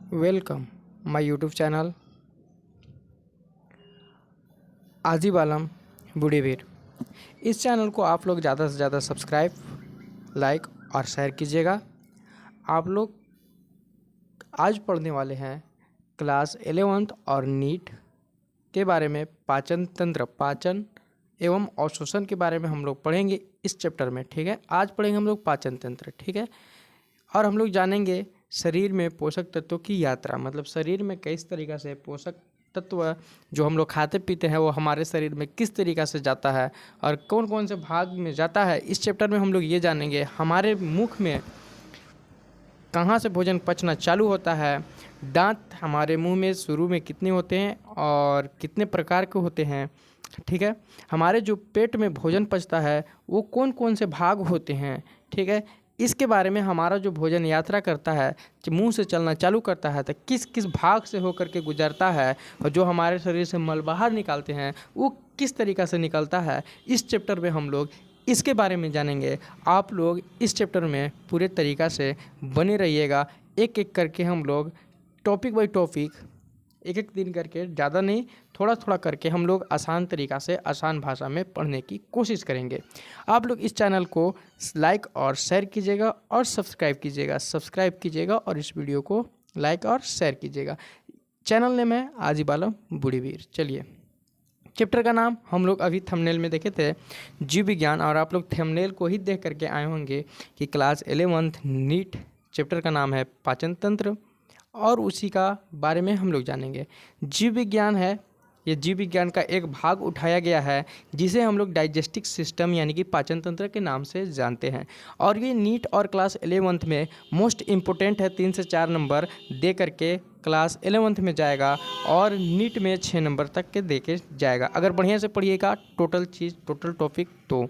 Welcome my YouTube channel आजिब आलम बूढ़ीवीर। इस channel को आप लोग ज़्यादा से ज़्यादा सब्सक्राइब, लाइक और शेयर कीजिएगा। आप लोग आज पढ़ने वाले हैं क्लास 11th और नीट के बारे में पाचन तंत्र, पाचन एवं अवशोषण के बारे में हम लोग पढ़ेंगे इस चैप्टर में। ठीक है, आज पढ़ेंगे हम लोग पाचन तंत्र। ठीक है, और हम लोग जानेंगे शरीर में पोषक तत्वों की यात्रा, मतलब शरीर में किस तरीक़ा से पोषक तत्व जो हम लोग खाते पीते हैं वो हमारे शरीर में किस तरीक़ा से जाता है और कौन कौन से भाग में जाता है। इस चैप्टर में हम लोग ये जानेंगे हमारे मुख में कहाँ से भोजन पचना चालू होता है, दांत हमारे मुंह में शुरू में कितने होते हैं और कितने प्रकार के होते हैं। ठीक है, हमारे जो पेट में भोजन पचता है वो कौन कौन से भाग होते हैं। ठीक है, इसके बारे में हमारा जो भोजन यात्रा करता है, जो मुंह से चलना चालू करता है तो किस किस भाग से होकर के गुजरता है, और जो हमारे शरीर से मल बाहर निकालते हैं वो किस तरीक़ा से निकलता है। इस चैप्टर में हम लोग इसके बारे में जानेंगे। आप लोग इस चैप्टर में पूरे तरीक़ा से बने रहिएगा। एक एक करके हम लोग टॉपिक बाय टॉपिक, एक एक दिन करके, ज़्यादा नहीं थोड़ा थोड़ा करके हम लोग आसान तरीक़ा से आसान भाषा में पढ़ने की कोशिश करेंगे। आप लोग इस चैनल को लाइक और शेयर कीजिएगा और सब्सक्राइब कीजिएगा और इस वीडियो को लाइक और शेयर कीजिएगा। चैनल नेम है आजिब आलम बूढ़ीवीर। चलिए, चैप्टर का नाम हम लोग अभी थंबनेल में देखे थे, जीव विज्ञान, और आप लोग थंबनेल को ही देख करके आए होंगे कि क्लास 11th नीट चैप्टर का नाम है पाचन तंत्र, और उसी का बारे में हम लोग जानेंगे। जीव विज्ञान है, ये जीव विज्ञान का एक भाग उठाया गया है जिसे हम लोग डाइजेस्टिक सिस्टम यानी कि पाचन तंत्र के नाम से जानते हैं। और ये नीट और क्लास 11th में मोस्ट इम्पोर्टेंट है, 3 से 4 नंबर दे करके क्लास 11th में जाएगा और नीट में 6 नंबर तक के दे के जाएगा अगर बढ़िया से पढ़िएगा टोटल टॉपिक तो।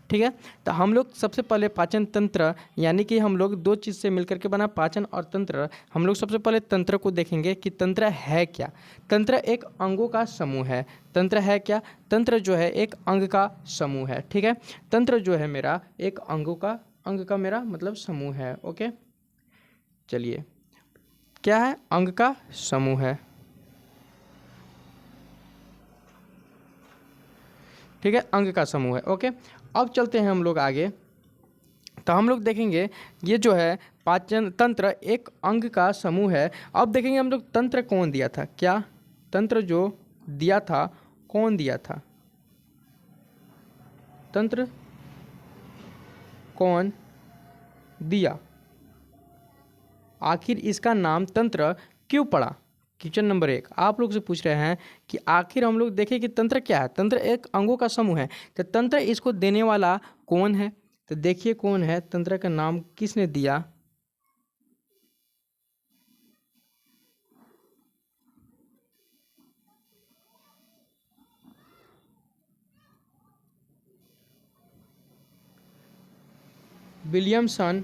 ठीक है, तो हम लोग सबसे पहले पाचन तंत्र यानी कि हम लोग दो चीज़ से मिलकर के बना पाचन और तंत्र। हम लोग सबसे पहले तंत्र को देखेंगे कि तंत्र है क्या। तंत्र एक अंगों का समूह है। तंत्र है क्या? तंत्र जो है एक अंग का समूह है। ठीक है, तंत्र जो है मेरा एक अंग का मेरा मतलब समूह है। ओके, चलिए, क्या है? अंग का समूह है। ठीक है, अंग का समूह है। ओके, अब चलते हैं हम लोग आगे। तो हम लोग देखेंगे ये जो है पाचन तंत्र एक अंग का समूह है। अब देखेंगे हम लोग तंत्र कौन दिया था। क्या तंत्र जो दिया था, कौन दिया था? तंत्र कौन दिया? आखिर इसका नाम तंत्र क्यों पड़ा? क्वेश्चन नंबर 1 आप लोग से पूछ रहे हैं कि आखिर हम लोग देखें कि तंत्र क्या है। तंत्र एक अंगों का समूह है, तो तंत्र इसको देने वाला कौन है? तो देखिए कौन है, तंत्र का नाम किसने दिया? विलियमसन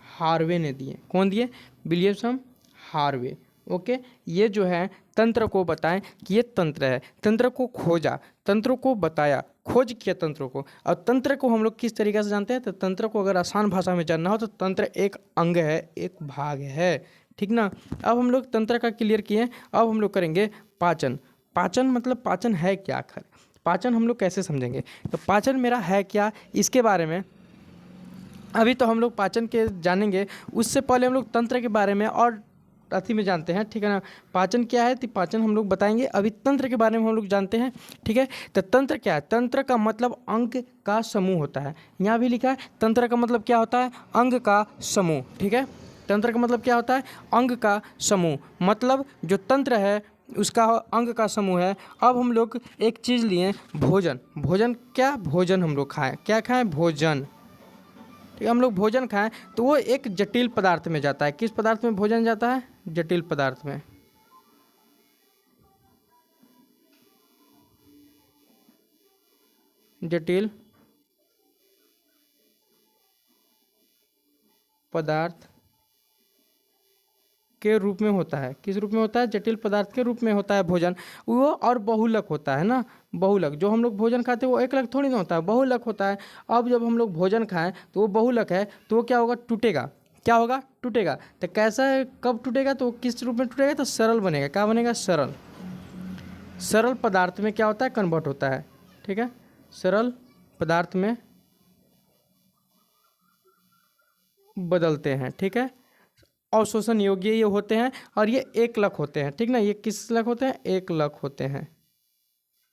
हार्वे ने दिए। कौन दिए? Williamson Harvey. ओके, ये जो है तंत्र को बताएं कि ये तंत्र है। तंत्र को खोजा, तंत्र को बताया, खोज किया तंत्र को। और तंत्र को हम लोग किस तरीके से जानते हैं? तो तंत्र को अगर आसान भाषा में जानना हो तो तंत्र एक अंग है, एक भाग है। ठीक ना। अब हम लोग तंत्र का क्लियर किए, अब हम लोग करेंगे पाचन। पाचन मतलब पाचन है क्या? आखिर पाचन हम लोग कैसे समझेंगे? तो पाचन मेरा है क्या, इसके बारे में अभी तो हम लोग पाचन के जानेंगे। उससे पहले हम लोग तंत्र के बारे में और अथी में जानते हैं। ठीक है ना, पाचन क्या है तो पाचन हम लोग बताएंगे। अभी तंत्र के बारे में हम लोग जानते हैं। ठीक है, तो तंत्र क्या है? तंत्र का मतलब अंग का समूह होता है। यहाँ भी लिखा है तंत्र का मतलब क्या होता है? अंग का समूह। ठीक है, तंत्र का मतलब क्या होता है? अंग का समूह। मतलब जो तंत्र है उसका अंग का समूह है। अब हम लोग एक चीज़ लिए, भोजन। भोजन क्या? भोजन हम लोग खाएं। क्या खाएं? भोजन। ठीक है, हम लोग भोजन खाएं तो वो एक जटिल पदार्थ में जाता है। किस पदार्थ में भोजन जाता है? जटिल पदार्थ में। जटिल पदार्थ के रूप में होता है। किस रूप में होता है? जटिल पदार्थ के रूप में होता है भोजन वो। और बहुलक होता है ना, बहुलक। जो हम लोग भोजन खाते हैं वो एकलक थोड़ी ना होता है, बहुलक होता है। अब जब हम लोग भोजन खाएं तो वो बहुलक है तो वो क्या होगा? टूटेगा। क्या होगा, टूटेगा। तो कैसा है, कब टूटेगा, तो किस रूप में टूटेगा, तो सरल बनेगा। क्या बनेगा, सरल। सरल पदार्थ में क्या होता है, कन्वर्ट होता है। ठीक है, सरल पदार्थ में बदलते हैं। ठीक है, अवशोषण योग्य ये होते हैं और ये एकलक होते हैं। ठीक ना, ये किस लक होते हैं, एकलक होते हैं।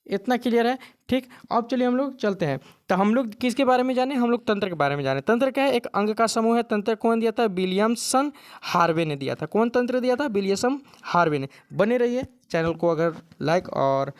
इतना क्लियर है। ठीक, अब चलिए हम लोग चलते हैं। तो हम लोग किसके बारे में जाने, हम लोग तंत्र के बारे में जाने। तंत्र क्या है, एक अंग का समूह है। तंत्र कौन दिया था, विलियमसन हार्वे ने दिया था। कौन तंत्र दिया था, विलियमसन हार्वे ने। बने रहिए, चैनल को अगर लाइक और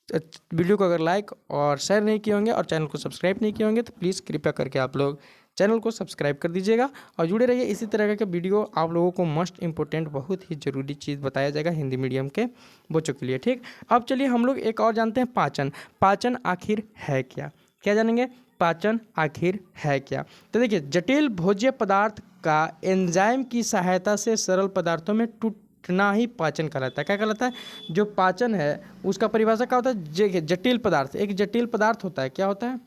वीडियो को अगर लाइक और शेयर नहीं किए होंगे और चैनल को सब्सक्राइब नहीं किए होंगे तो प्लीज़ कृपया करके आप लोग चैनल को सब्सक्राइब कर दीजिएगा और जुड़े रहिए। इसी तरह का वीडियो आप लोगों को मस्ट इंपॉर्टेंट, बहुत ही ज़रूरी चीज़ बताया जाएगा हिंदी मीडियम के बच्चों के लिए। ठीक, अब चलिए हम लोग एक और जानते हैं, पाचन। पाचन आखिर है क्या, क्या जानेंगे, पाचन आखिर है क्या। तो देखिए, जटिल भोज्य पदार्थ का एंजाइम की सहायता से सरल पदार्थों में टूटना ही पाचन कहलाता है। क्या कहलाता है, जो पाचन है उसका परिभाषा क्या होता है, जटिल पदार्थ। एक जटिल पदार्थ होता है, क्या होता है,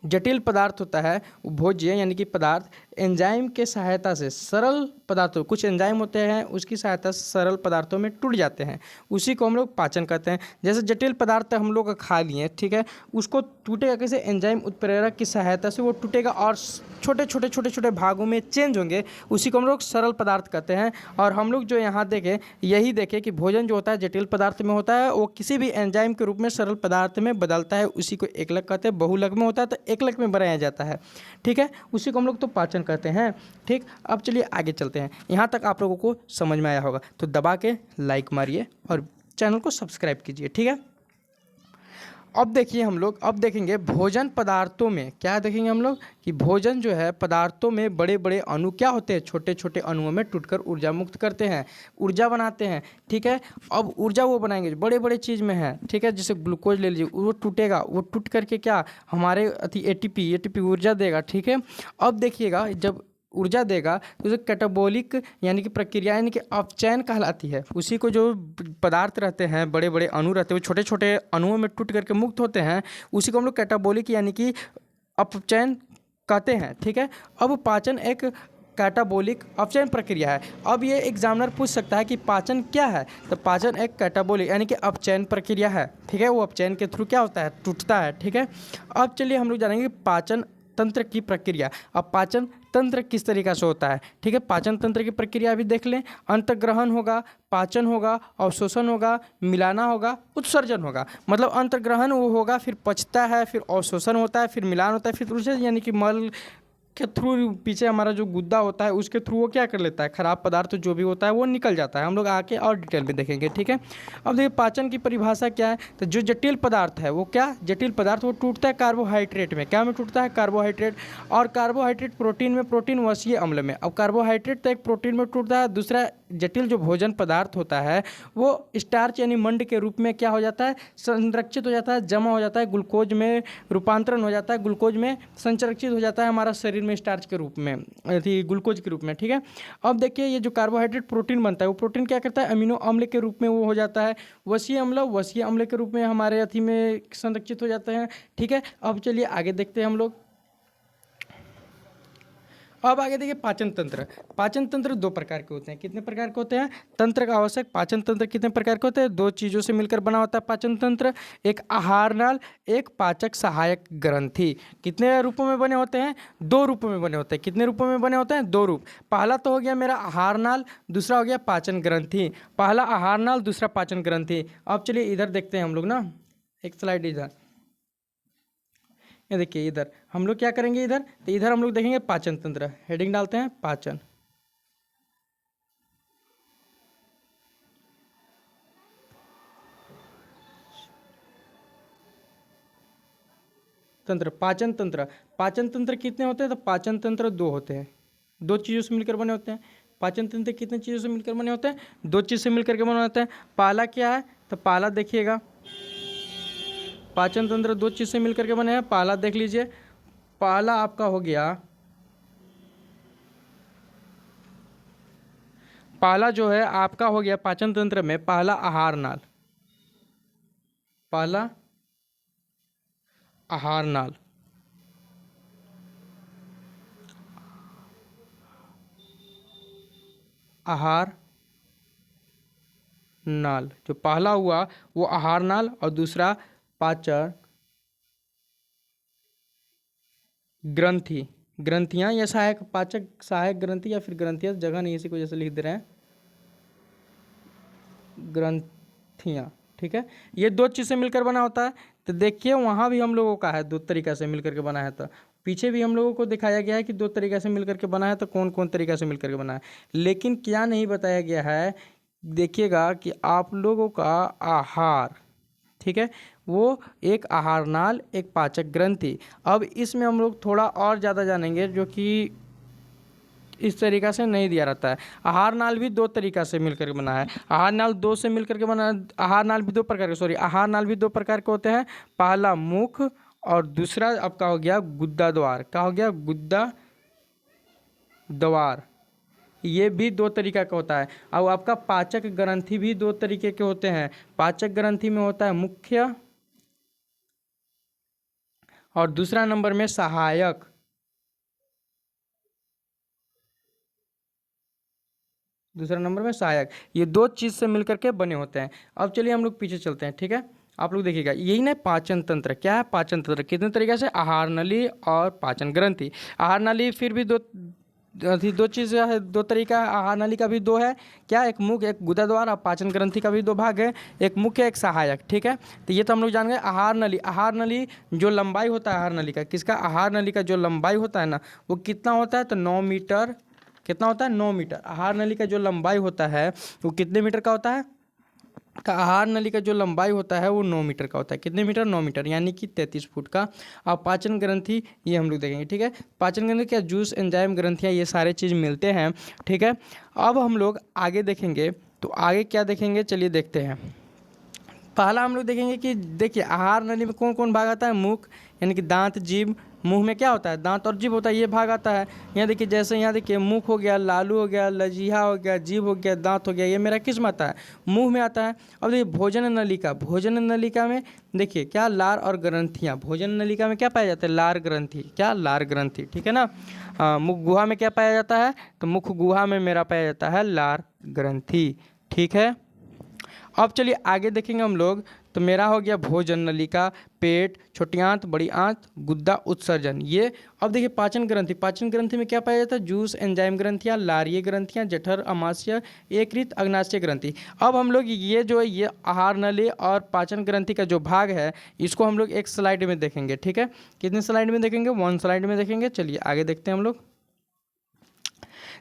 जटिल पदार्थ होता है भोज्य यानी कि पदार्थ एंजाइम के सहायता से सरल पदार्थों, कुछ एंजाइम होते हैं उसकी सहायता से सरल पदार्थों में टूट जाते हैं, उसी को हम लोग पाचन कहते हैं। जैसे जटिल पदार्थ हम लोग खा लिए, ठीक है, उसको टूटेगा कैसे, एंजाइम उत्प्रेरक की सहायता से वो टूटेगा और छोटे छोटे छोटे छोटे भागों में चेंज होंगे, उसी को हम लोग सरल पदार्थ कहते हैं। और हम लोग जो यहाँ देखें, यही देखें कि भोजन जो होता है जटिल पदार्थ में होता है, वो किसी भी एंजाइम के रूप में सरल पदार्थ में बदलता है, उसी को एकलक कहते हैं। बहुलक में होता है तो एकलक में बनाया जाता है। ठीक है, उसी को हम लोग तो पाचन कहते हैं। ठीक, अब चलिए आगे चलते हैं। यहाँ तक आप लोगों को समझ में आया होगा तो दबा के लाइक मारिए और चैनल को सब्सक्राइब कीजिए। ठीक है, अब देखिए हम लोग अब देखेंगे भोजन पदार्थों में, क्या देखेंगे हम लोग कि भोजन जो है पदार्थों में बड़े बड़े अणु क्या होते हैं, छोटे छोटे अणुओं में टूटकर ऊर्जा मुक्त करते हैं, ऊर्जा बनाते हैं। ठीक है, अब ऊर्जा वो बनाएंगे जो बड़े बड़े चीज़ में है। ठीक है, जैसे ग्लूकोज ले लीजिए, वो टूटेगा, वो टूट करके क्या हमारे एटीपी ऊर्जा देगा। ठीक है, अब देखिएगा जब ऊर्जा देगा तो उसे कैटाबॉलिक यानी कि प्रक्रिया यानी कि अपचयन कहलाती है। उसी को जो पदार्थ रहते हैं, बड़े बड़े अणु रहते हैं, वो छोटे छोटे अणुओं में टूट करके मुक्त होते हैं, उसी को हम लोग कैटाबॉलिक यानी कि अपचयन कहते हैं। ठीक है, अब पाचन एक कैटाबॉलिक अपचयन प्रक्रिया है। अब ये एग्जामिनर पूछ सकता है कि पाचन क्या है, तो पाचन एक कैटाबॉलिक यानी कि अपचयन प्रक्रिया है। ठीक है, वो अपचयन के थ्रू क्या होता है, टूटता है। ठीक है, अब चलिए हम लोग जानेंगे पाचन तंत्र की प्रक्रिया। अब पाचन तंत्र किस तरीका से होता है। ठीक है, पाचन तंत्र की प्रक्रिया भी देख लें। अंतर्ग्रहण होगा, पाचन होगा, अवशोषण होगा, मिलाना होगा, उत्सर्जन होगा। मतलब अंतर्ग्रहण वो होगा, फिर पचता है, फिर अवशोषण होता है, फिर मिलान होता है, फिर उत्सर्जन यानी कि मल के थ्रू पीछे हमारा जो गुद्दा होता है उसके थ्रू वो क्या कर लेता है, खराब पदार्थ जो भी होता है वो निकल जाता है। हम लोग आके और डिटेल में देखेंगे। ठीक है, अब देखिए पाचन की परिभाषा क्या है, तो जो जटिल पदार्थ है वो क्या, जटिल पदार्थ वो टूटता है कार्बोहाइड्रेट में। क्या में टूटता है, कार्बोहाइड्रेट। और कार्बोहाइड्रेट प्रोटीन में, प्रोटीन वसीय अम्ल में। अब कार्बोहाइड्रेट तो एक प्रोटीन में टूटता है, दूसरा जटिल जो भोजन पदार्थ होता है वो स्टार्च यानी मंड के रूप में क्या हो जाता है, संरक्षित हो जाता है, जमा हो जाता है, ग्लूकोज में रूपांतरण हो जाता है, ग्लूकोज में संरक्षित हो जाता है हमारा शरीर में स्टार्च के रूप में, ग्लूकोज के रूप में। ठीक है, अब देखिए ये जो कार्बोहाइड्रेट प्रोटीन बनता है वो प्रोटीन क्या करता है, अमीनो अम्ल के रूप में वो हो जाता है, वसीय अम्ल के रूप में हमारे अथी में संरक्षित हो जाते हैं। ठीक है, अब चलिए आगे देखते हैं हम लोग। अब आगे देखिए पाचन तंत्र। पाचन तंत्र दो प्रकार के होते हैं। कितने प्रकार के होते हैं, तंत्र का आवश्यक पाचन तंत्र कितने प्रकार के होते हैं, दो चीज़ों से मिलकर बना होता है पाचन तंत्र, एक आहार नाल, एक पाचक सहायक ग्रंथि। कितने रूपों में बने होते हैं, दो रूपों में बने होते हैं। कितने रूपों में बने होते हैं, दो रूप। पहला तो हो गया मेरा आहार नाल, दूसरा हो गया पाचन ग्रंथि। पहला आहार नाल, दूसरा पाचन ग्रंथि। अब चलिए इधर देखते हैं हम लोग ना, एक स्लाइड इधर, ये देखिए इधर हम लोग क्या करेंगे, इधर तो इधर हम लोग देखेंगे पाचन तंत्र। हेडिंग डालते हैं पाचन तंत्र। पाचन तंत्र, पाचन तंत्र कितने होते हैं, तो पाचन तंत्र दो होते हैं, दो चीज़ों से मिलकर बने होते हैं। पाचन तंत्र कितने चीज़ों से मिलकर बने होते हैं, दो चीज़ से मिलकर के बने होते हैं। पहला क्या है, तो पहला देखिएगा, पाचन तंत्र दो चीज़ से मिलकर के बने हैं। पहला देख लीजिए, पहला आपका हो गया, पहला जो है आपका हो गया पाचन तंत्र में, पहला आहार नाल, पहला आहार नाल। आहार नाल। जो पहला हुआ वो आहार नाल और दूसरा पाचक ग्रंथि। ग्रंथियां या सहायक, पाचक सहायक ग्रंथि या फिर ग्रंथियां, जगह नहीं इसी को जैसे लिख दे रहे हैं ग्रंथियां। ठीक है, ये दो चीज़ से मिलकर बना होता है। तो देखिए वहाँ भी हम लोगों का है, दो तरीका से मिलकर के बना है। तो पीछे भी हम लोगों को दिखाया गया है कि दो तरीका से मिलकर के बना है, तो कौन कौन तरीका से मिलकर के बना है। लेकिन क्या नहीं बताया गया है, देखिएगा कि आप लोगों का आहार, ठीक है, वो एक आहार नाल एक पाचक ग्रंथि। अब इसमें हम लोग थोड़ा और ज़्यादा जानेंगे, जो कि इस तरीका से नहीं दिया रहता है। आहार नाल भी दो तरीका से मिलकर के बना है। आहार नाल दो से मिलकर के बना है। आहार नाल भी दो प्रकार के, सॉरी, आहार नाल भी दो प्रकार के होते हैं। पहला मुख और दूसरा आपका हो गया गुद्दा द्वार। क्या हो गया? गुद्दा द्वार। ये भी दो तरीका का होता है। अब आपका पाचक ग्रंथि भी दो तरीके के होते हैं। पाचक ग्रंथि में होता है मुख्य और दूसरा नंबर में सहायक। दूसरा नंबर में सहायक। ये दो चीज से मिलकर के बने होते हैं। अब चलिए हम लोग पीछे चलते हैं। ठीक है, आप लोग देखिएगा, यही ना पाचन तंत्र। क्या है पाचन तंत्र? कितने तरीके से? आहार नली और पाचन ग्रंथि। आहार नली फिर भी दो चीज़ है, दो तरीका है। आहार नली का भी दो है। क्या? एक मुख, एक गुदा द्वार। और पाचन ग्रंथि का भी दो भाग है, एक मुख्य एक सहायक। ठीक है, तो ये तो हम लोग जान गए। आहार नली, आहार नली जो लंबाई होता है आहार नली का, किसका? आहार नली का जो लंबाई होता है ना, वो कितना होता है? तो 9 मीटर। कितना होता है? 9 मीटर। आहार नली का जो लंबाई होता है वो कितने मीटर का होता है? का आहार नली का जो लंबाई होता है वो 9 मीटर का होता है। कितने मीटर? 9 मीटर, यानी कि 33 फुट का। और पाचन ग्रंथि ये हम लोग देखेंगे। ठीक है, पाचन ग्रंथि क्या? जूस, एंजाइम, ग्रंथियाँ, ये सारे चीज़ मिलते हैं। ठीक है, अब हम लोग आगे देखेंगे। तो आगे क्या देखेंगे, चलिए देखते हैं। पहला हम लोग देखेंगे कि देखिए आहार नली में कौन कौन भाग आता है? मुख, यानी कि दांत, जीभ। मुंह में क्या होता है? दांत और जीभ होता है, ये भाग आता है। यहाँ देखिए, जैसे यहाँ देखिए, मुख हो गया, लालू हो गया, लजीहा हो गया, जीभ हो गया, दांत हो गया, ये मेरा किस में आता है? मुंह में आता है। अब देखिए भोजन नलिका, भोजन नलिका में देखिए क्या? लार और ग्रंथियाँ। भोजन नलिका में क्या पाया जाता है? लार ग्रंथि। क्या? लार ग्रंथि। ठीक है ना। मुख गुहा में क्या पाया जाता है? तो मुख गुहा में मेरा पाया जाता है लार ग्रंथि। ठीक है, अब चलिए आगे देखेंगे हम लोग। तो मेरा हो गया भोजन नलिका, पेट, छोटी आंत, बड़ी आंत, गुद्दा, उत्सर्जन, ये। अब देखिए पाचन ग्रंथि, पाचन ग्रंथि में क्या पाया जाता है? जूस, एंजाइम ग्रंथियाँ, लारीय ग्रंथियाँ, जठर, अमाशय, यकृत, अग्नाशय ग्रंथि। अब हम लोग ये जो है ये आहार नली और पाचन ग्रंथि का जो भाग है, इसको हम लोग एक स्लाइड में देखेंगे। ठीक है, कितने स्लाइड में देखेंगे? 1 स्लाइड में देखेंगे। चलिए आगे देखते हैं हम लोग।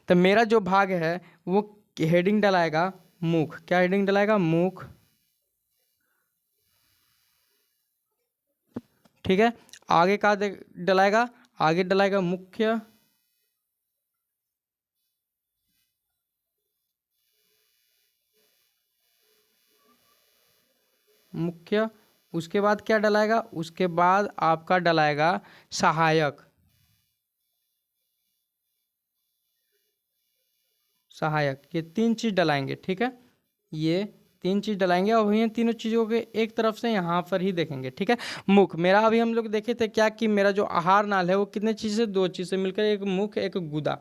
तो मेरा जो भाग है वो हेडिंग डलाएगा मुख। क्या हेडिंग डलाएगा? मुख। ठीक है, आगे का डलाएगा? आगे डलाएगा मुख्य। मुख्य, उसके बाद क्या डलाएगा? उसके बाद आपका डलाएगा सहायक। सहायक, ये तीन चीज डलाएंगे। ठीक है, ये तीन चीज डलाएंगे और ये तीनों चीजों के एक तरफ से यहाँ पर ही देखेंगे। ठीक है, मुख मेरा, अभी हम लोग देखे थे क्या कि मेरा जो आहार नाल है वो कितने चीज से? दो चीज से मिलकर, एक मुख एक गुदा।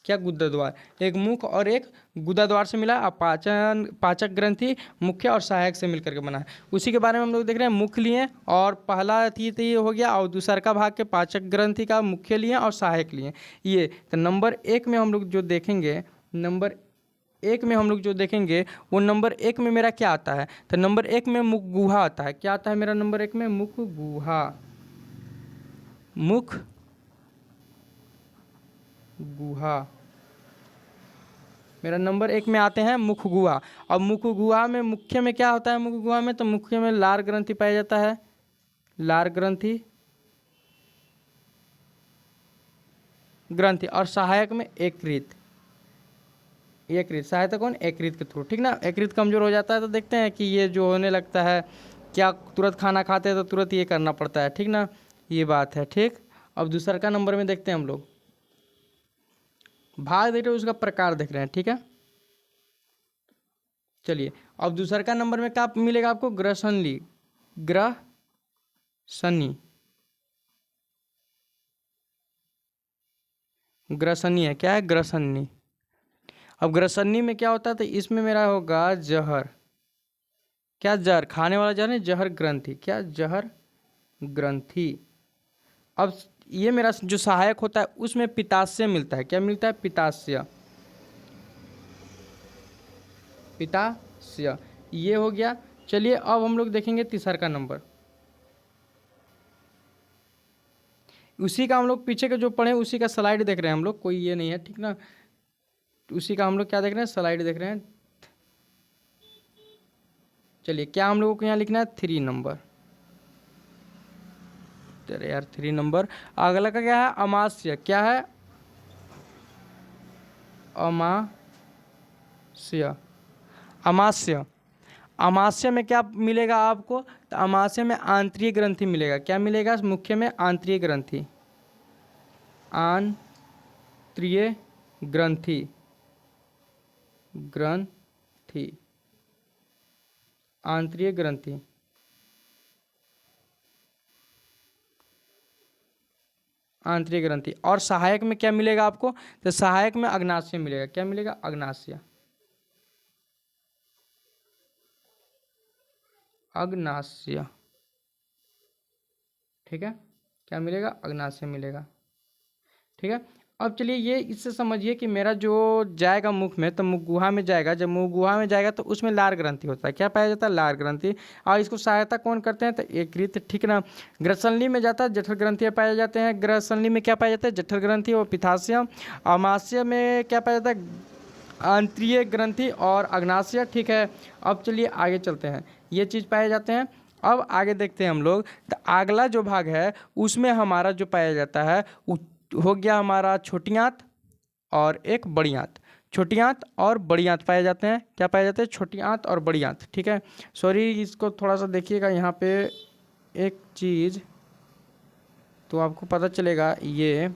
क्या? गुदा द्वार। एक मुख और एक गुदा द्वार से मिला। अब पाचन, पाचक ग्रंथि मुख्य और सहायक से मिलकर के बना है। उसी के बारे में हम लोग देख रहे हैं। मुख लिए और पहला थी तो ये हो गया, और दूसरा का भाग के पाचक ग्रंथि का मुख्य लिए और सहायक लिए। ये तो नंबर एक में हम लोग जो देखेंगे, नंबर एक में हम लोग जो देखेंगे वो नंबर एक में मेरा क्या आता है? तो नंबर एक में मुख गुहा आता है। क्या आता है मेरा नंबर एक में? मुख गुहा। मुख गुहा मेरा नंबर एक में आते हैं मुख गुहा। और मुख गुहा में मुख्य में क्या होता है? मुख गुहा में तो मुख्य में लार ग्रंथि पाया जाता है। लार ग्रंथि, ग्रंथि। और सहायक में यकृत। यकृत सहायता कौन? यकृत के थ्रू। ठीक ना, यकृत कमजोर हो जाता है तो देखते हैं कि ये जो होने लगता है, क्या तुरंत खाना खाते हैं तो तुरंत ये करना पड़ता है। ठीक ना, ये बात है। ठीक, अब दूसरा का नंबर में देखते हैं हम लोग। भाग देख रहे हो, उसका प्रकार देख रहे हैं। ठीक है, चलिए अब दूसरा का नंबर में क्या मिलेगा आपको? ग्रसनली। ग्रह शनि, ग्रसनी है। क्या है? ग्रसनी। अब ग्रसनी में क्या होता है, तो इसमें मेरा होगा जहर। क्या जहर? खाने वाला जहर नहीं, जहर ग्रंथि। क्या? जहर ग्रंथि। अब ये मेरा जो सहायक होता है उसमें पित्ताशय मिलता है। क्या मिलता है? पित्ताशय। पित्ताशय ये हो गया। चलिए अब हम लोग देखेंगे तीसरा का नंबर। उसी का हम लोग पीछे के जो पढ़े उसी का स्लाइड देख रहे हैं हम लोग, कोई ये नहीं है, ठीक ना। उसी का हम लोग क्या देख रहे हैं? स्लाइड देख रहे हैं। चलिए क्या हम लोगों को यहाँ लिखना है? 3 नंबर। तेरे यार 3 नंबर। अगला का क्या है? अमास्य। क्या है? अमास्य। अमास्य। अमाशय में क्या मिलेगा आपको? तो अमाशय में आंतरिक ग्रंथि मिलेगा। क्या मिलेगा? मुख्य में आंतरिक ग्रंथि। आंतरिक ग्रंथि। ग्रंथि। आंतरिक ग्रंथि। आंतरिक ग्रंथि। और सहायक में क्या मिलेगा आपको? तो सहायक में अग्नाशय मिलेगा। क्या मिलेगा? अग्नाशय। अग्नाशय। ठीक है। क्या मिलेगा? अग्नाशय मिलेगा। ठीक है। अब चलिए ये इससे समझिए कि मेरा जो जाएगा मुख में, तो मुख गुहा में जाएगा। जब मुख गुहा में जाएगा तो उसमें लार ग्रंथि होता है। क्या पाया जाता है? लार ग्रंथि। और इसको सहायता कौन करते हैं? तो यकृत। ठीक ना। ग्रसनली में जाता है, जठर ग्रंथि पाए जाते हैं। ग्रसनली में क्या पाया जाता है? जठर ग्रंथि और पित्ताशय। अमाशय में क्या पाया जाता है? आंतरिक ग्रंथि और अग्नाशय। ठीक है। अब चलिए आगे चलते हैं। ये चीज़ पाए जाते हैं। अब आगे देखते हैं हम लोग। तो अगला जो भाग है उसमें हमारा जो पाया जाता है हो गया हमारा छोटी आंत और एक बड़ी आंत। छोटी आंत और बड़ी आंत पाए जाते हैं। क्या पाए जाते हैं? छोटी आंत और बड़ी आंत। ठीक है। सॉरी, इसको थोड़ा सा देखिएगा यहाँ पे एक चीज़, तो आपको पता चलेगा। ये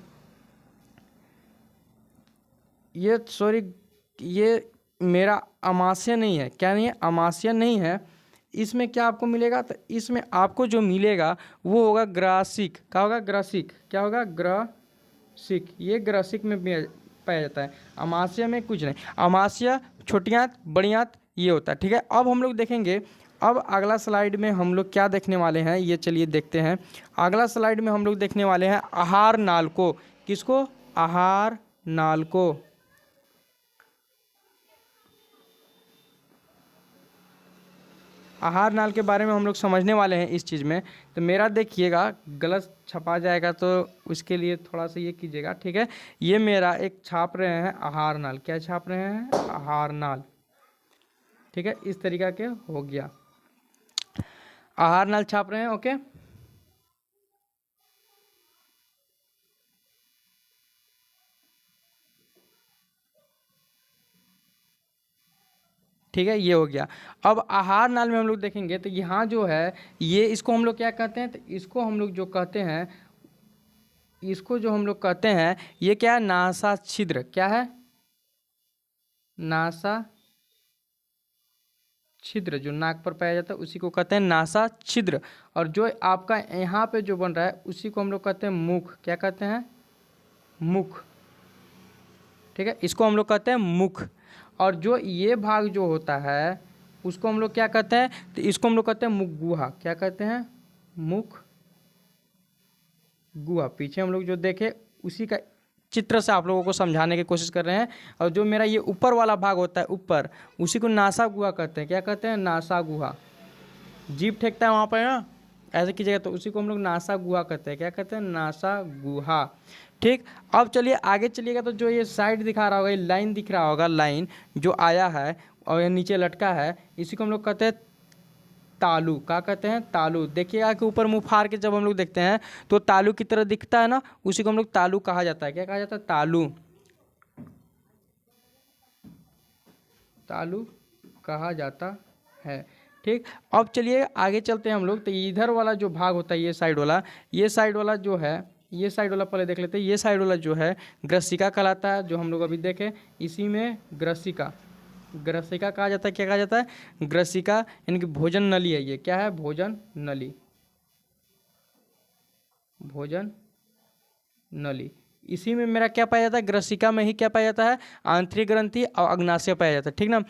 सॉरी, ये मेरा अमाशय नहीं है। क्या नहीं है? अमाशय नहीं है। इसमें क्या आपको मिलेगा? तो इसमें आपको जो मिलेगा वो होगा ग्रासिक। क्या होगा? ग्रासिक। क्या होगा? ग्रासिक। ये ग्रासिक में पाया जाता है। अमाशय में कुछ नहीं। अमाशय, छोटी आंत, बड़ी आंत ये होता है। ठीक है। अब हम लोग देखेंगे। अब अगला स्लाइड में हम लोग क्या देखने वाले हैं, ये चलिए देखते हैं। अगला स्लाइड में हम लोग देखने वाले हैं आहार नाल को। किसको? आहार नाल को। आहार नाल के बारे में हम लोग समझने वाले हैं इस चीज़ में। तो मेरा देखिएगा, गलत छपा जाएगा तो उसके लिए थोड़ा सा ये कीजिएगा। ठीक है। ये मेरा एक छाप रहे हैं आहार नाल। क्या छाप रहे हैं? आहार नाल। ठीक है। इस तरीका के हो गया, आहार नाल छाप रहे हैं। ओके। ठीक है। ये हो गया। अब आहार नाल में हम लोग देखेंगे तो यहाँ जो है ये, इसको हम लोग क्या कहते हैं? तो इसको हम लोग जो कहते हैं, इसको जो हम लोग कहते हैं, ये क्या है? नासा छिद्र। क्या है? नासा छिद्र। जो नाक पर पाया जाता है उसी को कहते हैं नासा छिद्र। और जो आपका यहाँ पे जो बन रहा है उसी को हम लोग कहते हैं मुख। क्या कहते हैं? मुख। ठीक है। इसको हम लोग कहते हैं मुख। और जो ये भाग जो होता है उसको हम लोग क्या कहते हैं? तो इसको हम लोग कहते हैं मुख गुहा। क्या कहते हैं? मुख गुहा। पीछे हम लोग जो देखे उसी का चित्र से आप लोगों को समझाने की कोशिश कर रहे हैं। और जो मेरा ये ऊपर वाला भाग होता है ऊपर, उसी को नासा गुहा कहते हैं। क्या कहते हैं? नासा गुहा। जीभ ठेकता है वहाँ पर ना, ऐसे कीजिएगा, तो उसी को हम लोग नासा गुहा कहते हैं। क्या कहते हैं? नासा गुहा। ठीक। अब चलिए आगे चलिएगा। तो जो ये साइड दिखा रहा होगा, ये लाइन दिख रहा होगा, लाइन जो आया है और ये नीचे लटका है, इसी को हम लोग कहते हैं तालु। क्या कहते हैं? तालु। देखिएगा कि ऊपर मुंह फाड़ के जब हम लोग देखते हैं तो तालु की तरह दिखता है ना, उसी को हम लोग तालु कहा जाता है। क्या कहा जाता है? तालु। तालु कहा जाता है। ठीक। अब चलिए आगे चलते हैं हम लोग। तो इधर वाला जो भाग होता है, ये साइड वाला, ये साइड वाला जो है, ये साइड वाला पहले देख लेते हैं। ये साइड वाला जो है ग्रसिका कहलाता है, जो हम लोग अभी देखे। इसी में ग्रसिका, ग्रसिका कहा जाता है। क्या कहा जाता है? ग्रसिका। यानी कि भोजन नली है ये। क्या है? भोजन नली। भोजन नली। इसी में मेरा क्या पाया जाता है, ग्रसिका में ही क्या पाया जाता है, आंतरिक ग्रंथि और अग्नाशय पाया जाता है, ठीक ना।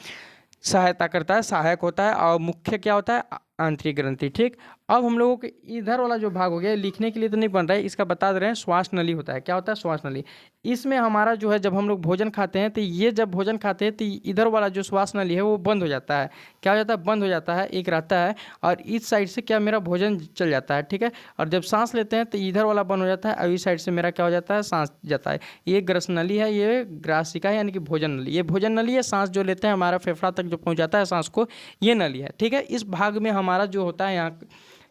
सहायता करता है, सहायक होता है, और मुख्य क्या होता है, आंतरिक ग्रंथि, ठीक। अब हम लोगों के इधर वाला जो भाग हो गया, लिखने के लिए तो नहीं बन रहा है, इसका बता दे रहे हैं, श्वास नली होता है। क्या होता है, श्वास नली। इसमें हमारा जो है, जब हम लोग भोजन खाते हैं तो ये जब भोजन खाते हैं तो इधर वाला जो श्वास नली है वो बंद हो जाता है। क्या हो जाता है, बंद हो जाता है, एक रहता है, और इस साइड से क्या, मेरा भोजन चल जाता है, ठीक है। और जब सांस लेते हैं तो इधर वाला बंद हो जाता है, और इस साइड से मेरा क्या हो जाता है, सांस जाता है। ये ग्रस नली है, ये ग्रासिका है, यानी कि भोजन नली। ये भोजन नली है, सांस जो लेते हैं हमारा फेफड़ा तक जो पहुंचाता है सांस को, ये नली है, ठीक है। इस भाग में हमारा जो होता है, यहाँ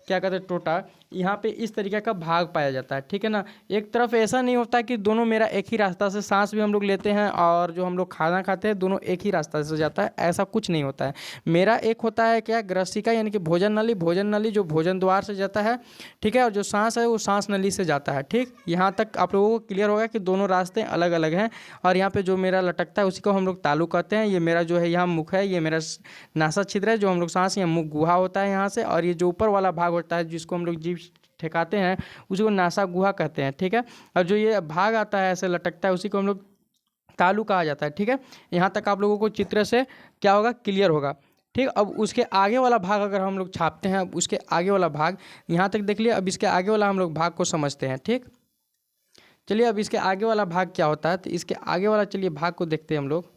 क्या कहते हैं, टोटा, यहाँ पे इस तरीके का भाग पाया जाता है, ठीक है ना। एक तरफ ऐसा नहीं होता कि दोनों मेरा एक ही रास्ता से, सांस भी हम लोग लेते हैं और जो हम लोग खाना खाते हैं दोनों एक ही रास्ता से जाता है, ऐसा कुछ नहीं होता है। मेरा एक होता है क्या, ग्रसिका, यानी कि भोजन नली। भोजन नली जो भोजन द्वार से जाता है, ठीक है, और जो सांस है वो सांस नली से जाता है, ठीक। यहाँ तक आप लोगों को क्लियर होगा कि दोनों रास्ते अलग अलग हैं। और यहाँ पे जो मेरा लटकता है उसी को हम लोग तालु कहते हैं। ये मेरा जो है यहाँ मुख है, ये मेरा नासा छिद्र है, जो हम लोग सांस, यहाँ मुख गुहा होता है यहाँ से, और ये जो ऊपर वाला भाग होता है जिसको हम लोग जीभ ठेकाते हैं उसी को नासा गुहा कहते हैं, ठीक है। और जो ये भाग आता है ऐसे लटकता है उसी को हम लोग तालु कहा जाता है, ठीक है। यहाँ तक आप लोगों को चित्र से क्या होगा, क्लियर होगा, ठीक। अब उसके आगे वाला भाग अगर हम लोग छापते हैं, अब उसके आगे वाला भाग यहाँ तक देख लिया, अब इसके आगे वाला हम लोग भाग को समझते हैं, ठीक। चलिए अब इसके आगे वाला भाग क्या होता है, तो इसके आगे वाला चलिए भाग को देखते हैं हम लोग।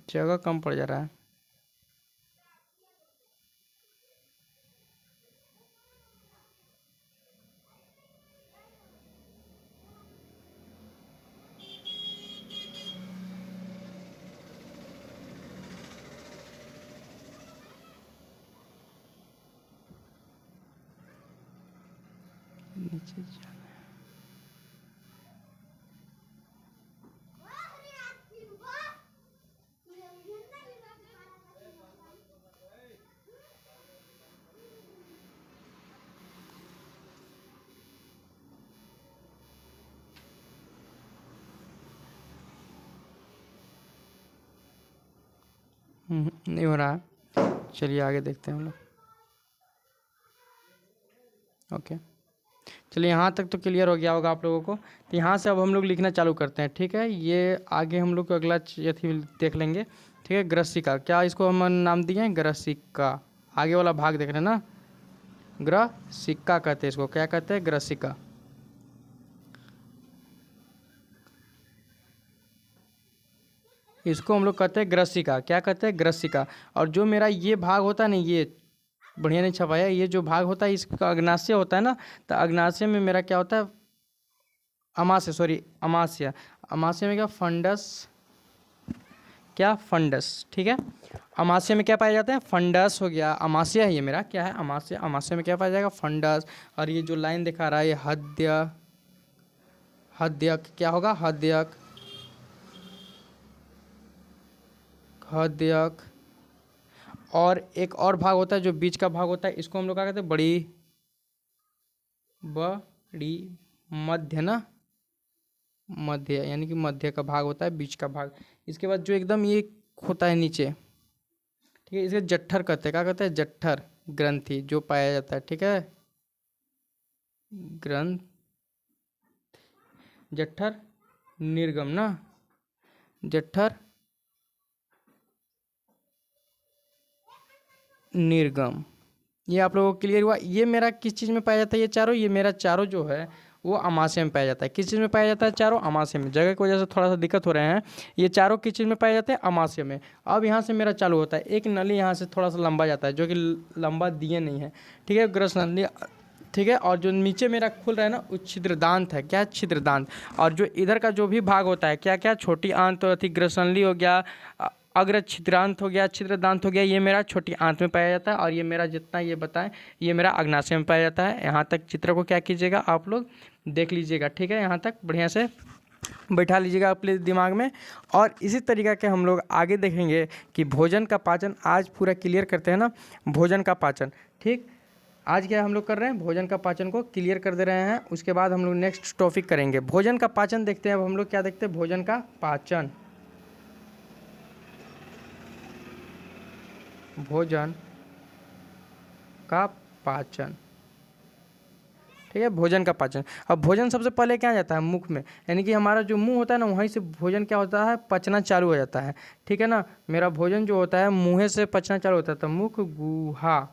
जगह कम पड़ जा रहा है। नीचे जा- नहीं हो रहा है। चलिए आगे देखते हैं हम लोग। ओके, चलिए यहाँ तक तो क्लियर हो गया होगा आप लोगों को। तो यहाँ से अब हम लोग लिखना चालू करते हैं, ठीक है। ये आगे हम लोग को अगला यथी देख लेंगे, ठीक है। ग्रसिका, क्या इसको हम नाम दिए हैं, ग्रसिका। आगे वाला भाग देख रहे हैं ना, ग्रसिका कहते हैं इसको। क्या कहते हैं, ग्रसिका। इसको हम लोग कहते हैं ग्रसिका। क्या कहते हैं, ग्रसिका। और जो मेरा ये भाग होता है ना, ये बढ़िया नहीं छपाया, ये जो भाग होता है इसका अग्नाशय होता है ना, तो अग्नाशय में मेरा क्या होता है, अमाशय, सॉरी अमाशय। अमाशय में क्या, फंडस, क्या, फंडस, ठीक है। अमाशय में क्या पाया जाता है, फंडस हो गया। अमाशय है ये मेरा, क्या है, अमाशय। अमाशय में क्या पाया जाएगा, फंडस। और ये जो लाइन दिखा रहा है ये हद्य, हद्यक, क्या होगा, हद्यक, हद्यक। और एक और भाग होता है जो बीच का भाग होता है, इसको हम लोग क्या कहते हैं, बड़ी, बड़ी, मध्य ना, मध्य, यानी कि मध्य का भाग होता है, बीच का भाग। इसके बाद जो एकदम ये होता है नीचे, ठीक है, इसे जठर कहते हैं। क्या कहते हैं, जठर ग्रंथि जो पाया जाता है, ठीक है। ग्रंथ, जठर निर्गम ना, जठर निर्गम। ये आप लोगों को क्लियर हुआ। ये मेरा किस चीज़ में पाया जाता है, ये चारों, ये मेरा चारों जो है वो अमाशय में पाया जाता है। किस चीज़ में पाया जाता है, चारों अमाशय में। जगह की वजह से थोड़ा सा दिक्कत हो रहे हैं। ये चारों किस चीज़ में पाए जाते हैं, अमाशय में। अब यहाँ से मेरा चालू होता है, एक नली यहाँ से थोड़ा सा लंबा जाता है, जो कि लंबा दिए नहीं है, ठीक है, ग्रस नली, ठीक है। और जो नीचे मेरा खुल रहा है ना, वो छिद्रदांत है। क्या, छिद्रदांत। और जो इधर का जो भी भाग होता है, क्या क्या, छोटी आंत थी, ग्रसनली हो गया, अग्र छिद्रांत हो गया, छिद्रदांत हो गया, ये मेरा छोटी आंत में पाया जाता है। और ये मेरा जितना ये बताएं, ये मेरा अग्नाशय में पाया जाता है। यहाँ तक चित्र को क्या कीजिएगा, आप लोग देख लीजिएगा, ठीक है। यहाँ तक बढ़िया से बैठा लीजिएगा अपने दिमाग में। और इसी तरीक़ा के हम लोग आगे देखेंगे कि भोजन का पाचन, आज पूरा क्लियर करते हैं ना, भोजन का पाचन, ठीक। आज क्या हम लोग कर रहे हैं, भोजन का पाचन को क्लियर कर दे रहे हैं। उसके बाद हम लोग नेक्स्ट टॉपिक करेंगे भोजन का पाचन। देखते हैं अब हम लोग क्या देखते हैं, भोजन का पाचन। भोजन का पाचन, ठीक है, भोजन का पाचन। अब भोजन सबसे पहले क्या जाता है, मुख में, यानी कि हमारा जो मुंह होता है ना, वहीं से भोजन क्या होता है, पचना चालू हो जाता है। ठीक है ना, मेरा भोजन जो होता है मुँह से पचना चालू होता है। तो मुख गुहा,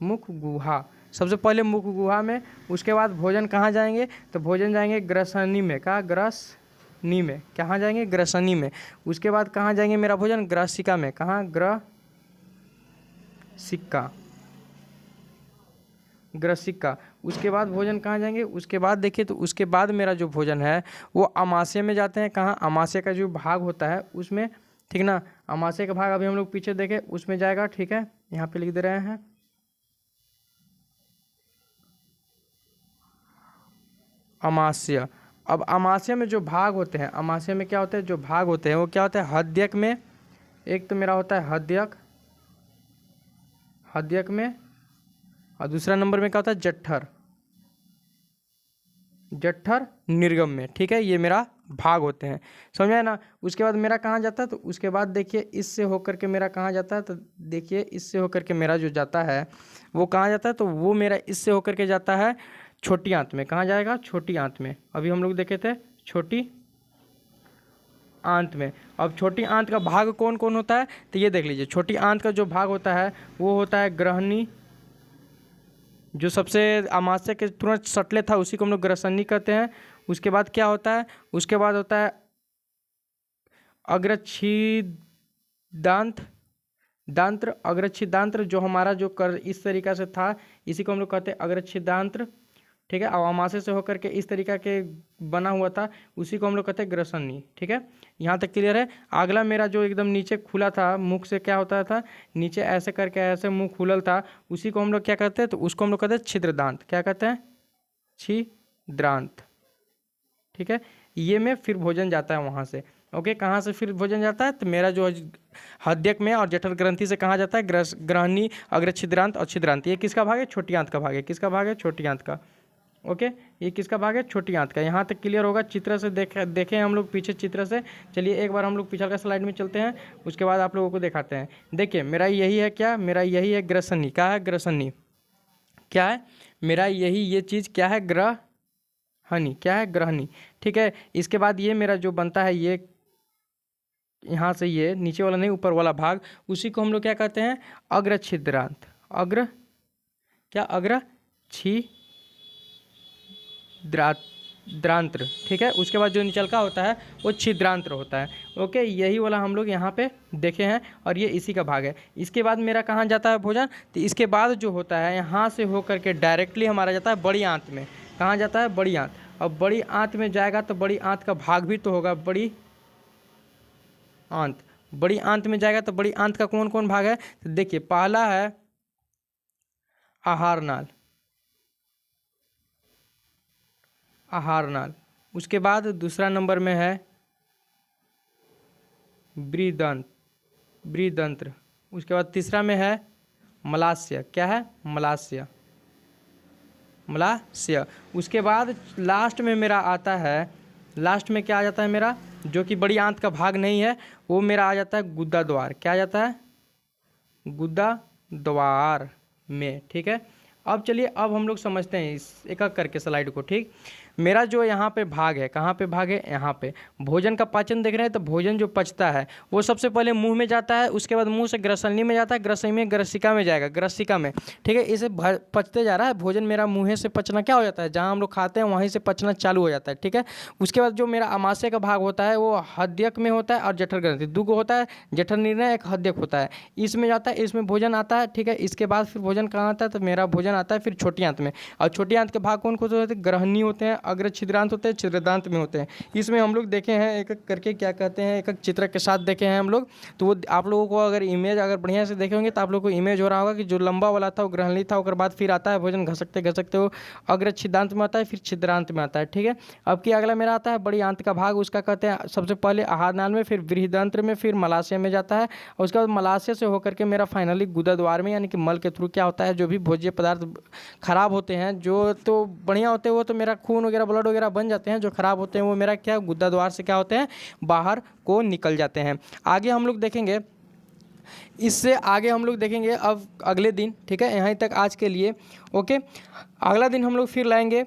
मुख गुहा, सबसे पहले मुख गुहा में। उसके बाद भोजन कहाँ जाएंगे, तो भोजन जाएंगे ग्रसनी में। कहाँ, ग्रसनी में। कहाँ जाएंगे, ग्रसनी में। उसके बाद कहाँ जाएंगे मेरा भोजन, ग्रसिका में। कहाँ, ग्रसिका, ग्रसिका। उसके बाद भोजन कहाँ जाएंगे, उसके बाद देखिए तो उसके बाद मेरा जो भोजन है वो अमाशय में जाते हैं। कहाँ, अमाशय का जो भाग होता है उसमें, ठीक ना। अमाशय का भाग अभी हम लोग पीछे देखें उसमें जाएगा, ठीक है, यहाँ पे लिख दे रहे हैं अमाशय। अब अमाशय में जो भाग होते हैं, अमाशय में क्या होते हैं, जो भाग होते हैं वो क्या होता है, हृदयक में। एक तो मेरा होता है हृदयक, हृदयक में, और दूसरा नंबर में क्या होता है, जठर, जठर निर्गम में। ठीक है, ये मेरा भाग होते हैं, समझ आया ना। उसके बाद मेरा कहाँ जाता है, तो उसके बाद देखिए इससे होकर के मेरा कहाँ जाता है, तो देखिए इससे होकर के मेरा जो जाता है वो कहाँ जाता है, तो वो मेरा इससे होकर के जाता है छोटी आंत में। कहाँ जाएगा, छोटी आंत में। अभी हम लोग देखे थे छोटी आंत में। अब छोटी आंत का भाग कौन कौन होता है, तो ये देख लीजिए। छोटी आंत का जो भाग होता है वो होता है ग्रहणी, जो सबसे अमाशय के तुरंत सटले था उसी को हम लोग ग्रसनी कहते हैं। उसके बाद क्या होता है, उसके बाद होता है अग्रच्छिदांत, दांत्र, अग्रच्छिदांत्र, जो हमारा जो कर इस तरीका से था इसी को हम लोग कहते हैं अग्रच्छिदांत्र। ठीक है, अब अमाशय से होकर के इस तरीका के बना हुआ था उसी को हम लोग कहते हैं ग्रसनी। ठीक है, यहाँ तक क्लियर है। अगला मेरा जो एकदम नीचे खुला था, मुख से क्या होता था, नीचे ऐसे करके ऐसे मुंह खुलल था, उसी को हम लोग क्या कहते हैं, तो उसको हम लोग कहते हैं छिद्रदांत। क्या कहते हैं, छिद्रांत। ठीक है, ये में फिर भोजन जाता है वहाँ से। ओके, कहाँ से फिर भोजन जाता है, तो मेरा जो हृदयक में और जठर ग्रंथि से कहाँ जाता है, ग्रहणी, अग्रछिद्रांत और छिद्रांत। ये किसका भाग है, छोटी आंत का भाग है। किसका भाग है, छोटी आंत का। ओके, ये किसका भाग है, छोटी आंत का। यहाँ तक क्लियर होगा। चित्र से देखें हम लोग पीछे चित्र से। चलिए एक बार हम लोग पिछले का स्लाइड में चलते हैं, उसके बाद आप लोगों को दिखाते हैं। देखिए मेरा यही है, क्या मेरा यही है ग्रसनी। क्या है, ग्रसनी क्या है मेरा यही, ये चीज़ क्या है, ग्रहणी। क्या है, ग्रहणी। ठीक है, इसके बाद ये मेरा जो बनता है, ये यहाँ से ये नीचे वाला नहीं ऊपर वाला भाग, उसी को हम लोग क्या कहते हैं, अग्रछिद्रांत। अग्र क्या, द्रांत्र। ठीक है, उसके बाद जो निचलका होता है वो छिद्रांत्र होता है। ओके, यही वाला हम लोग यहाँ पे देखे हैं और ये इसी का भाग है। इसके बाद मेरा कहाँ जाता है भोजन, तो इसके बाद जो होता है यहाँ से होकर के डायरेक्टली हमारा जाता है बड़ी आंत में। कहाँ जाता है, बड़ी आंत। अब बड़ी आंत में जाएगा तो बड़ी आंत का भाग भी तो होगा, बड़ी आंत। बड़ी आंत में जाएगा तो बड़ी आंत का कौन कौन भाग है, तो देखिए पहला है आहार नाल, आहार नाल। उसके बाद दूसरा नंबर में है बृहदंत्र। उसके बाद तीसरा में है मलाशय। क्या है, मलाशय, मलाशय। उसके बाद लास्ट में मेरा आता है, लास्ट में क्या आ जाता है मेरा, जो कि बड़ी आंत का भाग नहीं है, वो मेरा आ जाता है गुदा द्वार। क्या आ जाता है, गुदा द्वार में। ठीक है, अब चलिए अब हम लोग समझते हैं इस एक एक करके स्लाइड को। ठीक, मेरा जो यहाँ पे भाग है, कहाँ पे भाग है, यहाँ पे भोजन का पाचन देख रहे हैं। तो भोजन जो पचता है वो सबसे पहले मुंह में जाता है, उसके बाद मुंह से ग्रसनी में जाता है, ग्रसनी में ग्रसिका में जाएगा, ग्रसिका में। ठीक है, इसे पचते जा रहा है भोजन मेरा मुँह से पचना क्या हो जाता है, जहाँ हम लोग खाते हैं वहीं से पचना चालू हो जाता है। ठीक है, उसके बाद जो मेरा अमाशय का भाग होता है वो हृदयक में होता है और जठर ग्रंथि, दो होता है, जठर निर्णय एक हृदयक होता है, इसमें जाता है, इसमें भोजन आता है। ठीक है, इसके बाद फिर भोजन कहाँ आता है, तो मेरा भोजन आता है फिर छोटी आंत में। और छोटी आंत के भाग कौन कौन से होते हैं, ग्रहणी होते हैं, अग्र छिद्रांत होते हैं, छिद्रदांत में होते हैं। इसमें हम लोग देखे हैं एक एक करके क्या कहते हैं, एक एक चित्र के साथ देखे हैं हम लोग। तो वो आप लोगों को अगर इमेज अगर बढ़िया से देखे होंगे तो आप लोगों को इमेज हो रहा होगा कि जो लंबा वाला था वो ग्रहणी था, उसके बाद फिर आता है भोजन घसकते घसकते वो अग्र छिद्रांत में आता है, फिर छिद्रांत में आता है। ठीक है, अब की अगला मेरा आता है बड़ी आंत का भाग, उसका कहते हैं सबसे पहले आहार नाल में, फिर बृहदंत्र में, फिर मलाशय में जाता है, और उसके बाद मलाशय से होकर के मेरा फाइनली गुदा द्वार में, यानी कि मल के थ्रू क्या होता है, जो भी भोज्य पदार्थ खराब होते हैं, जो तो बढ़िया होते हैं वो तो मेरा खून वगैरह ब्लड वगैरह बन जाते हैं, जो खराब होते हैं वो मेरा क्या गुदा द्वार से क्या होते हैं, बाहर को निकल जाते हैं। आगे हम लोग देखेंगे, इससे आगे हम लोग देखेंगे अब अगले दिन। ठीक है, यहीं तक आज के लिए। ओके, अगला दिन हम लोग फिर लाएंगे।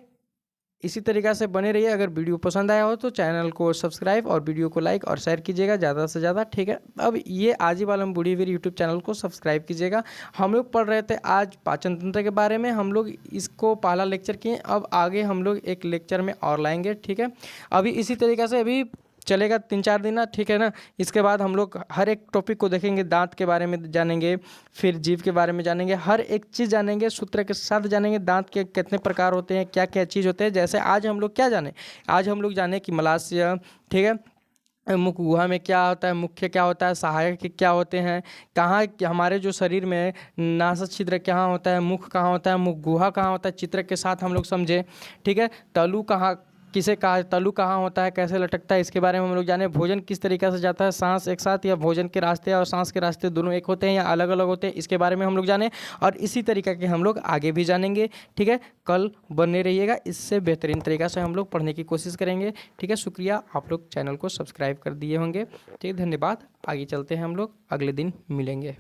इसी तरीक़ा से बने रहिए। अगर वीडियो पसंद आया हो तो चैनल को सब्सक्राइब और वीडियो को लाइक और शेयर कीजिएगा ज़्यादा से ज़्यादा। ठीक है, अब ये आज ही वालम बूढ़ीवीर यूट्यूब चैनल को सब्सक्राइब कीजिएगा। हम लोग पढ़ रहे थे आज पाचन तंत्र के बारे में, हम लोग इसको पहला लेक्चर किए, अब आगे हम लोग एक लेक्चर में और लाएंगे। ठीक है, अभी इसी तरीक़े से अभी चलेगा 3-4 दिन ना। ठीक है ना, इसके बाद हम लोग हर एक टॉपिक को देखेंगे, दांत के बारे में जानेंगे, फिर जीभ के बारे में जानेंगे, हर एक चीज़ जानेंगे, सूत्र के साथ जानेंगे, दांत के कितने प्रकार होते हैं, क्या क्या चीज़ होते हैं। जैसे आज हम लोग क्या जाने, आज हम लोग जाने कि मलाशय, ठीक है, मुख गुहा में क्या होता है, मुख्य क्या होता है, सहायक क्या होते हैं, कहाँ हमारे जो शरीर में नासक छिद्र कहाँ होता है, मुख कहाँ होता है, मुख गुहा कहाँ होता है, चित्र के साथ हम लोग समझे। ठीक है, तलु कहाँ किसे कहा, तलु कहाँ होता है, कैसे लटकता है, इसके बारे में हम लोग जाने। भोजन किस तरीके से जाता है, सांस एक साथ या भोजन के रास्ते और सांस के रास्ते दोनों एक होते हैं या अलग अलग होते हैं, इसके बारे में हम लोग जाने। और इसी तरीके के हम लोग आगे भी जानेंगे। ठीक है, कल बने रहिएगा, इससे बेहतरीन तरीक़ा से हम लोग पढ़ने की कोशिश करेंगे। ठीक है, शुक्रिया, आप लोग चैनल को सब्सक्राइब कर दिए होंगे। ठीक है, धन्यवाद। आगे चलते हैं, हम लोग अगले दिन मिलेंगे।